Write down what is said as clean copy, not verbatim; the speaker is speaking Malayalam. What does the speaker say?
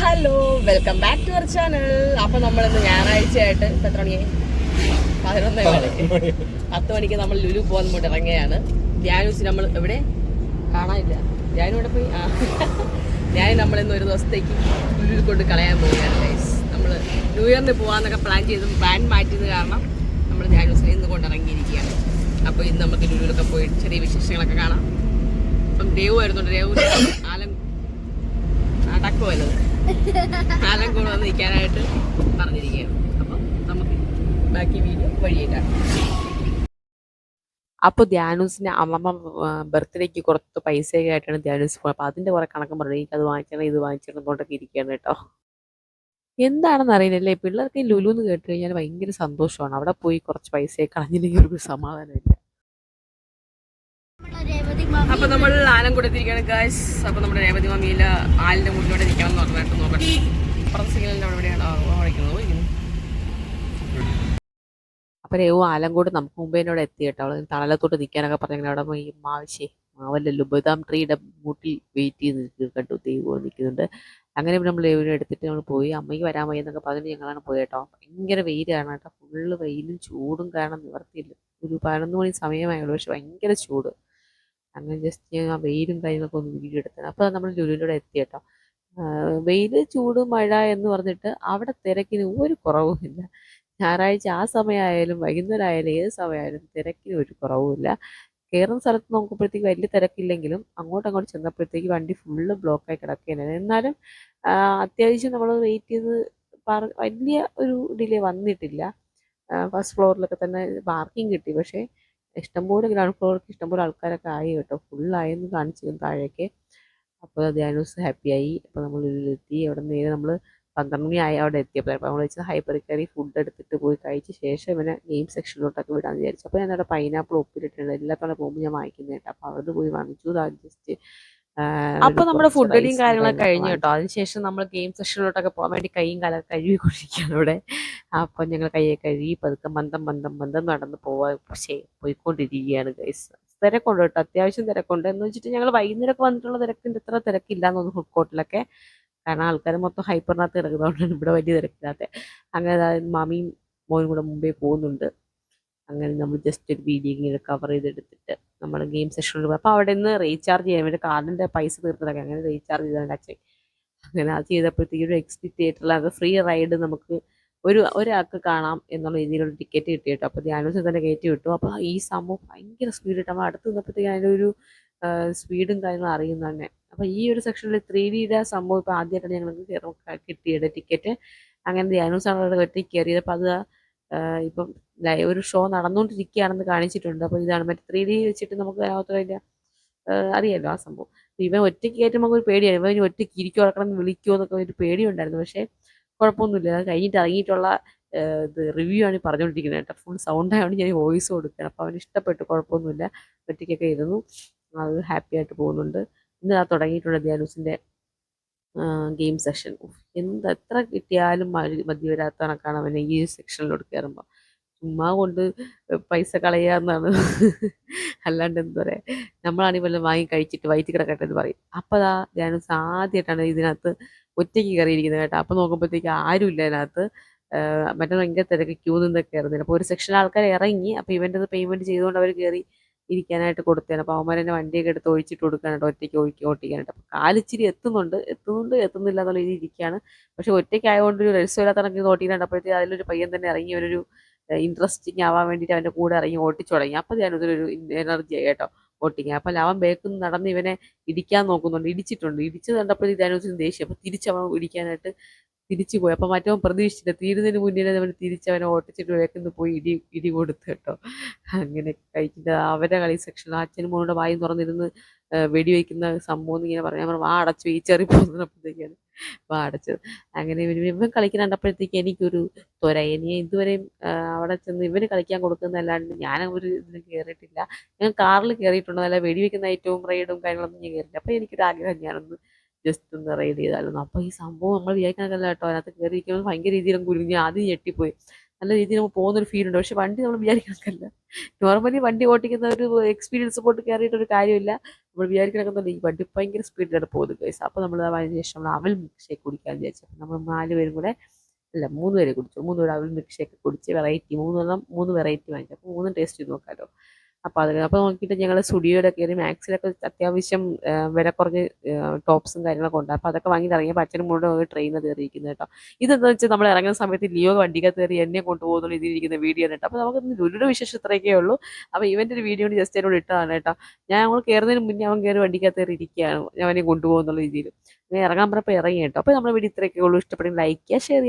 Hello, welcome back to our channel. അപ്പൊ നമ്മളിന്ന് ഞായറാഴ്ചയായിട്ട് എത്ര മണിയായി? 11 മണി. 10 മണിക്ക് നമ്മൾ ലുലു പോകാൻ വേണ്ടി ഇറങ്ങിയാണ്. ധ്യാനൂസ് നമ്മൾ എവിടെ കാണാനില്ല. ധ്യാനം ഇവിടെ പോയി. ഞാൻ നമ്മളിന്ന് ഒരു ദിവസത്തേക്ക് ലുലു കൊണ്ട് കളയാൻ പോവുകയാണ് ഗൈസ്. നമ്മൾ ന്യൂ ഇയറിന് പോകാമെന്നൊക്കെ പ്ലാൻ മാറ്റിയത് കാരണം നമ്മൾ ധ്യാനൂസിനെ ഇന്ന് കൊണ്ട് ഇറങ്ങിയിരിക്കുകയാണ്. അപ്പോൾ ഇന്ന് നമുക്ക് ലുലുവിലൊക്കെ പോയി ചെറിയ വിശേഷങ്ങളൊക്കെ കാണാം. ഇപ്പം ദേവു വരുന്നുണ്ട്. ദേവു ആലം അടക്കുമല്ലത് ആലം കൂടെ വന്ന് നിൽക്കാനായിട്ട് പറഞ്ഞിരിക്കുകയാണ്. അപ്പം നമുക്ക് ബാക്കി വീഡിയോ വഴിയേക്കാം. അപ്പോൾ ധ്യാനൂസിൻ്റെ അമ്മമ്മ ബർത്ത്ഡേക്ക് കുറച്ച് പൈസയൊക്കെ ആയിട്ടാണ് ധ്യാനൂസ് പോകുന്നത്. അപ്പോൾ അതിൻ്റെ കുറേ കണക്കും പറഞ്ഞു. എനിക്കത് വാങ്ങിക്കണം ഇത് വാങ്ങിക്കണം കൊണ്ടൊക്കെ ഇരിക്കുകയാണ് കേട്ടോ. എന്താണെന്ന് അറിയില്ലല്ലേ, പിള്ളേർക്ക് ഈ ലുലു എന്ന് കേട്ട് കഴിഞ്ഞാൽ ഭയങ്കര സന്തോഷമാണ്. അവിടെ പോയി കുറച്ച് പൈസയൊക്കെ കളഞ്ഞില്ലെങ്കിൽ ഒരു സമാധാനമില്ല. അപ്പൊ നമ്മൾ ആലം കൂടെ എത്തിയിരിക്കുകയാണ് ഗായ്സ്. അപ്പൊ നമ്മുടെ രേവതി മമ്മിയില് ആലിന്റെ മുന്നിലൂടെ നിൽക്കണം എന്ന് പറഞ്ഞിട്ട് നോക്കട്ടെ. അപ്പുറത്തെ സിഗ്നലിന്റെ അവിടെ എവിടെയാണ് ഓടിക്കുന്നത്. അപ്പൊ രേവു ആലങ്കോട് നമുക്ക് മുമ്പേനോട് എത്തി കേട്ടോ. അവള് തണലത്തോട്ട് നിൽക്കാനൊക്കെ പറഞ്ഞെങ്കിൽ അവിടെ ഈ മാവല്ലല്ലോ ബദാം ട്രീയുടെ മൂട്ടിൽ വെയിറ്റ് ചെയ്ത് കണ്ടു ദൈവം നിൽക്കുന്നുണ്ട്. അങ്ങനെ നമ്മൾ രേവിനെ എടുത്തിട്ട് നമ്മൾ പോയി. അമ്മയ്ക്ക് വരാൻ വയ്യ എന്നൊക്കെ പറഞ്ഞിട്ട് ഞങ്ങളാണ് പോയി കേട്ടോ. ഭയങ്കര വെയിലാണ് കേട്ടോ. ഫുള്ള് വെയിലും ചൂടും കാരണം നിവർത്തിയില്ല. ഒരു 11 മണി സമയമായുള്ളൂ, പക്ഷെ ഭയങ്കര ചൂട്. അങ്ങനെ ജസ്റ്റ് ഞാൻ ആ വെയിലും കാര്യങ്ങളൊക്കെ ഒന്ന് വീഡിയോ എടുത്തത്. അപ്പോൾ നമ്മൾ ലുലുവിലൂടെ എത്തി കേട്ടോ. വെയിൽ, ചൂട്, മഴ എന്ന് പറഞ്ഞിട്ട് അവിടെ തിരക്കിന് ഒരു കുറവുമില്ല. ഞായറാഴ്ച ആ സമയമായാലും വൈകുന്നേരം ആയാലും ഏത് സമയമായാലും തിരക്കിന് ഒരു കുറവുമില്ല. കയറുന്ന സ്ഥലത്ത് നോക്കുമ്പോഴത്തേക്ക് വലിയ തിരക്കില്ലെങ്കിലും അങ്ങോട്ട് ചെന്നപ്പോഴത്തേക്ക് വണ്ടി ഫുള്ള് ബ്ലോക്കായി കിടക്കുകയാണ്. എന്നാലും അത്യാവശ്യം നമ്മൾ വെയിറ്റ് ചെയ്ത് വലിയ ഒരു ഡിലേ വന്നിട്ടില്ല. ഫസ്റ്റ് ഫ്ലോറിലൊക്കെ തന്നെ പാർക്കിംഗ് കിട്ടി. പക്ഷേ ഇഷ്ടംപോലെ ഗ്രൗണ്ട് ഫ്ലോർക്ക് ഇഷ്ടംപോലെ ആൾക്കാരൊക്കെ ആയി കേട്ടോ. ഫുള്ളായെന്ന് കാണിച്ചിരുന്നു താഴേക്ക്. അപ്പോൾ ധ്യാനൂസ് ഹാപ്പിയായി. അപ്പോൾ നമ്മൾ എത്തി. അവിടെ നേരെ നമ്മൾ 12 മണി ആയി അവിടെ എത്തിയപ്പോൾ. അപ്പോൾ നമ്മൾ വെച്ചാൽ ഹൈപ്പറിൽ കയറി ഫുഡ് എടുത്തിട്ട് പോയി കഴിച്ച ശേഷം ഇവനെ ഗെയിം സെക്ഷനിലോട്ടൊക്കെ വിടാമെന്ന് വിചാരിച്ചു. അപ്പോൾ ഞാൻ അവിടെ പൈനാപ്പിൾ ഉപ്പിലിട്ടുണ്ട്. എല്ലാ തവണ പോകുമ്പോൾ ഞാൻ വാങ്ങിക്കുന്നത് കേട്ടോ. അപ്പോൾ അവിടെ പോയി വാങ്ങിച്ചു. ജസ്റ്റ് അപ്പോൾ നമ്മുടെ ഫുഡ് അടിയും കാര്യങ്ങളൊക്കെ കഴിഞ്ഞു കേട്ടോ. അതിനുശേഷം നമ്മൾ ഗെയിം സെക്ഷനിലോട്ടൊക്കെ പോകാൻ വേണ്ടി കൈയും കാലൊക്കെ കഴുകിക്കൊണ്ടിരിക്കുകയാണ് അവിടെ. അപ്പം ഞങ്ങൾ കൈയൊക്കെ കഴുകി പതുക്കെ മന്ദം നടന്ന് പോയിക്കൊണ്ടിരിക്കുകയാണ് ഗൈസ്. തിരക്കുണ്ട് കേട്ടോ, അത്യാവശ്യം തിരക്കുണ്ട്. എന്ന് വെച്ചിട്ട് ഞങ്ങൾ വൈകുന്നേരമൊക്കെ വന്നിട്ടുള്ള തിരക്കുണ്ട്. ഇത്ര തിരക്കില്ല എന്ന് തോന്നുന്നു ഫുഡ് കോർട്ടിലൊക്കെ. കാരണം ആൾക്കാർ മൊത്തം ഹൈപ്പറിനകത്ത് കിടക്കുന്നതുകൊണ്ടാണ് ഇവിടെ വലിയ തിരക്കില്ലാത്ത. അങ്ങനെ മാമിയും മോനും കൂടെ മുമ്പേ പോകുന്നുണ്ട്. അങ്ങനെ നമ്മൾ ജസ്റ്റ് ഒരു വീഡിയോ ഇങ്ങനെ കവർ ചെയ്തെടുത്തിട്ട് നമ്മൾ ഗെയിം സെഷനിൽ പോയി. അപ്പോൾ അവിടെ നിന്ന് റീചാർജ് ചെയ്യാൻ വേണ്ടി കാർഡിൻ്റെ പൈസ തീർത്തതൊക്കെ അങ്ങനെ റീചാർജ് ചെയ്താണ് അച്ഛൻ. അങ്ങനെ അത് ചെയ്തപ്പോഴത്തേക്കും ഒരു എക്സിറ്റ് തിയേറ്ററിൽ അത് ഫ്രീ റൈഡ് നമുക്ക് ഒരാൾക്ക് കാണാം എന്നുള്ള രീതിയിലുള്ള ടിക്കറ്റ് കിട്ടി കേട്ടോ. അപ്പോൾ ധ്യാനൂസ് തന്നെ കയറ്റി വിട്ടു. അപ്പോൾ ഈ സംഭവം ഭയങ്കര സ്പീഡ് കിട്ടും. നമ്മൾ അടുത്ത് നിന്നപ്പോഴത്തേക്കും അതിൻ്റെ ഒരു സ്പീഡും കാര്യങ്ങളും അറിയുന്നു തന്നെ. അപ്പോൾ ഈ ഒരു സെക്ഷനിൽ 3Dയുടെ സംഭവം ഇപ്പോൾ ആദ്യമായിട്ടാണ് ഞങ്ങൾക്ക് കിട്ടിയത് ടിക്കറ്റ്. അങ്ങനെ ധ്യാനൂസാണ് അവിടെ വെട്ടി കയറിയത്. അപ്പോൾ അത് ഇപ്പം ഒരു ഷോ നടന്നുകൊണ്ടിരിക്കുകയാണെന്ന് കാണിച്ചിട്ടുണ്ട്. അപ്പോൾ ഇതാണ് മറ്റേ 3D വെച്ചിട്ട് നമുക്ക് അതിനകത്ത് അറിയാമല്ലോ ആ സംഭവം. ഇവൻ ഒറ്റയ്ക്ക് കയറ്റുമ്പോൾ നമുക്ക് ഒരു പേടിയാണ്. ഇവൻ ഒറ്റയ്ക്ക് ഇരിക്കോ കിടക്കണം വിളിക്കുമോ എന്നൊക്കെ ഒരു പേടിയുണ്ടായിരുന്നു. പക്ഷേ കുഴപ്പമൊന്നുമില്ല. അത് കഴിഞ്ഞിട്ട് ഇറങ്ങിയിട്ടുള്ള ഇത് റിവ്യൂ ആണ് പറഞ്ഞുകൊണ്ടിരിക്കുന്നത് കേട്ടോ. ഫുൾ സൗണ്ട് ആയതുകൊണ്ട് ഞാൻ വോയിസ് കൊടുക്കുകയാണ്. അപ്പോൾ അവന് ഇഷ്ടപ്പെട്ടു, കുഴപ്പമൊന്നുമില്ല. ഒറ്റയ്ക്കൊക്കെ ഇരുന്നു. അത് ഹാപ്പി ആയിട്ട് പോകുന്നുണ്ട്. ഇന്ന് തുടങ്ങിയിട്ടുണ്ട് ധ്യാനൂസിൻ്റെ ഗെയിം സെഷൻ. എത്ര കിട്ടിയാലും മതി വരാത്ത കണക്കാണ് അവനെ ഈ സെക്ഷനിലോട്ട് കയറുമ്പോൾ. ചുമ്മാ കൊണ്ട് പൈസ കളയാന്നാണ്. അല്ലാണ്ട് എന്താ പറയുക, നമ്മളാണെങ്കിൽ വല്ലതും വാങ്ങി കഴിച്ചിട്ട് വയറ്റിൽ കിടക്കട്ടെ എന്ന് പറയും. അപ്പോൾ ധ്യാനൂസ് ആദ്യമായിട്ടാണ് ഇതിനകത്ത് ഒറ്റയ്ക്ക് കയറിയിരിക്കുന്നത് കേട്ടോ. അപ്പോൾ നോക്കുമ്പോഴത്തേക്ക് ആരുമില്ല അതിനകത്ത്. മറ്റേ ഭയങ്കര തിരക്ക്, ക്യൂ നിന്നൊക്കെ കയറുന്നില്ല. അപ്പോൾ ഒരു സെക്ഷൻ ആൾക്കാർ ഇറങ്ങി. അപ്പോൾ ഇവൻ്റെ പേയ്മെൻറ്റ് ചെയ്തുകൊണ്ട് അവർ കയറി ഇരിക്കാനായിട്ട് കൊടുത്തേനെ. അപ്പോൾ അവന്മാർ തന്നെ വണ്ടിയൊക്കെ എടുത്ത് ഒഴിച്ചിട്ട് കൊടുക്കാനായിട്ട് ഒറ്റയ്ക്ക് ഓട്ടിക്കാനായിട്ട്. അപ്പോൾ കാലിച്ചിരി എത്തുന്നില്ല എന്നുള്ള രീതിയിൽ ഇരിക്കുകയാണ്. പക്ഷേ ഒറ്റയ്ക്ക് ആയതുകൊണ്ട് ഒരു രസമില്ലാത്ത കണക്ക് ഓട്ടിക്കാണ്ടപ്പോഴത്തേക്ക് അതിലൊരു പയ്യൻ തന്നെ ഇറങ്ങി ഒരു ഇൻട്രസ്റ്റിംഗ് ആവാൻ വേണ്ടിയിട്ട് അവൻ്റെ കൂടെ ഇറങ്ങി ഓട്ടിച്ചു തുടങ്ങി. അപ്പോൾ ഞാനതൊരു എനർജി ആയി കേട്ടോ ഓട്ടിക്കാൻ. അപ്പോൾ അവൻ ബേക്കിൽ നിന്ന് നടന്ന് ഇവനെ ഇടിക്കാൻ നോക്കുന്നുണ്ട്. ഇടിച്ച് കണ്ടപ്പോഴത്തേക്ക് ധ്യാനൂസിന് ദേഷ്യം. അപ്പോൾ തിരിച്ചവൻ ഇടിക്കാനായിട്ട് തിരിച്ചു പോയി. അപ്പോൾ മറ്റവൻ പ്രതീക്ഷിച്ചില്ല. തീരുന്നതിന് മുന്നേ അവൻ തിരിച്ചവനെ ഓട്ടിച്ചിട്ട് വേക്കുന്ന പോയി ഇടി കൊടുത്തു കേട്ടോ. അങ്ങനെ കഴിച്ചിട്ട് അവരുടെ കളി സെക്ഷനിൽ അച്ഛനും മോനോട് വായും തുറന്നിരുന്ന് വെടിവെക്കുന്ന സംഭവം എന്ന് ഇങ്ങനെ പറഞ്ഞു. വാ അടച്ചു ഈ ചെറി പോകുന്നപ്പോഴത്തേക്കാണ് വാ അടച്ചത്. അങ്ങനെ ഇവൻ കളിക്കാൻ കണ്ടപ്പോഴത്തേക്ക് എനിക്കൊരു ഇനി ഇതുവരെയും അവിടെ ചെന്ന് ഇവന് കളിക്കാൻ കൊടുക്കുന്നതല്ലാണ്ട് ഞാൻ ഒരു ഇതിന് കയറിയിട്ടില്ല. ഞാൻ കാറിൽ കയറിയിട്ടുണ്ട്. നല്ല വെടിവെക്കുന്ന ഐറ്റവും റൈഡും കാര്യങ്ങളൊന്നും ഞാൻ കയറിയില്ല. അപ്പോൾ എനിക്കൊരു ആഗ്രഹം ഞാനൊന്ന് ജസ്റ്റ് ഒന്ന് റൈഡ് ചെയ്തായിരുന്നു. അപ്പോൾ ഈ സംഭവം നമ്മൾ വിചാരിക്കണമല്ല കേട്ടോ. അതിനകത്ത് കയറിയിരിക്കുമ്പോൾ ഭയങ്കര രീതിയിലും കുരുങ്ങി ആദ്യം ഞെട്ടിപ്പോയി. നല്ല രീതിയിൽ നമുക്ക് പോകുന്നൊരു ഫീൽ ഉണ്ട്. പക്ഷെ വണ്ടി നമ്മൾ വിചാരിക്കണക്കല്ല. നോർമലി വണ്ടി ഓടിക്കുന്ന ഒരു എക്സ്പീരിയൻസ് പോയിട്ട് കയറിയിട്ടൊരു കാര്യമില്ല. നമ്മൾ വിചാരിക്കണക്കുന്നില്ല ഈ വണ്ടി ഭയങ്കര സ്പീഡിലാണ് പോകുന്നത് ഗൈസ്. അപ്പോൾ നമ്മൾ അതിന് ശേഷം നമ്മൾ അവൽ മിൽക്ക് ഷേക്ക് കുടിക്കാമെന്ന് വിചാരിച്ചു. നമ്മൾ 4 പേരും കൂടെ, അല്ല 3 പേര് കുടിച്ചു. 3 പേര് അവൽ മിൽക്ക് ഷേക്ക് കുടിച്ച് വെറൈറ്റി 3 വെറൈറ്റി വാങ്ങിച്ചു. അപ്പോൾ 3 ടേസ്റ്റ് ചെയ്ത് നോക്കാമല്ലോ. അപ്പോൾ നോക്കിയിട്ട് ഞങ്ങൾ സ്റ്റുഡിയോയുടെ കയറി മാക്സിലൊക്കെ അത്യാവശ്യം വില കുറഞ്ഞ് ടോപ്സും കാര്യങ്ങളൊക്കെ ഉണ്ട്. അപ്പോൾ അതൊക്കെ വാങ്ങിയിട്ട് ഇറങ്ങിയപ്പോൾ അച്ഛനും കൂടെ ട്രെയിനിൽ കയറിയിരിക്കുന്നത് കേട്ടോ. ഇതെന്താ വെച്ചാൽ നമ്മൾ ഇറങ്ങുന്ന സമയത്ത് ലിയോ വണ്ടിക്കകത്ത് കയറി എന്നെ കൊണ്ടുപോകുന്ന ഇതിരിക്കുന്ന വീഡിയോ കേട്ടോ. അപ്പോൾ നമുക്ക് ലുലുടെ വിശേഷം ഇത്രയൊക്കെ ഉള്ളൂ. അപ്പോൾ ഇവൻ്റെ ഒരു വീഡിയോ ജസ്റ്റ് എന്നോട് ഇട്ടതാണ് കേട്ടോ. ഞാൻ നമ്മൾ കയറുന്നതിന് മുന്നേ അവൻ കയറി വണ്ടിക്കകത്ത് കയറി ഇരിക്കുകയാണ്, ഞാൻ അവനെ കൊണ്ടുപോകുന്നുള്ള രീതിയിൽ. അങ്ങനെ ഇറങ്ങാൻ പറഞ്ഞപ്പോൾ ഇറങ്ങി കേട്ടോ. അപ്പോൾ നമ്മുടെ വീഡിയോ ഇത്രയൊക്കെ ഉള്ളൂ. ഇഷ്ടപ്പെടുമെങ്കിൽ ലൈക്ക് ചെയ്യുക, ഷെയർ ചെയ്യുക.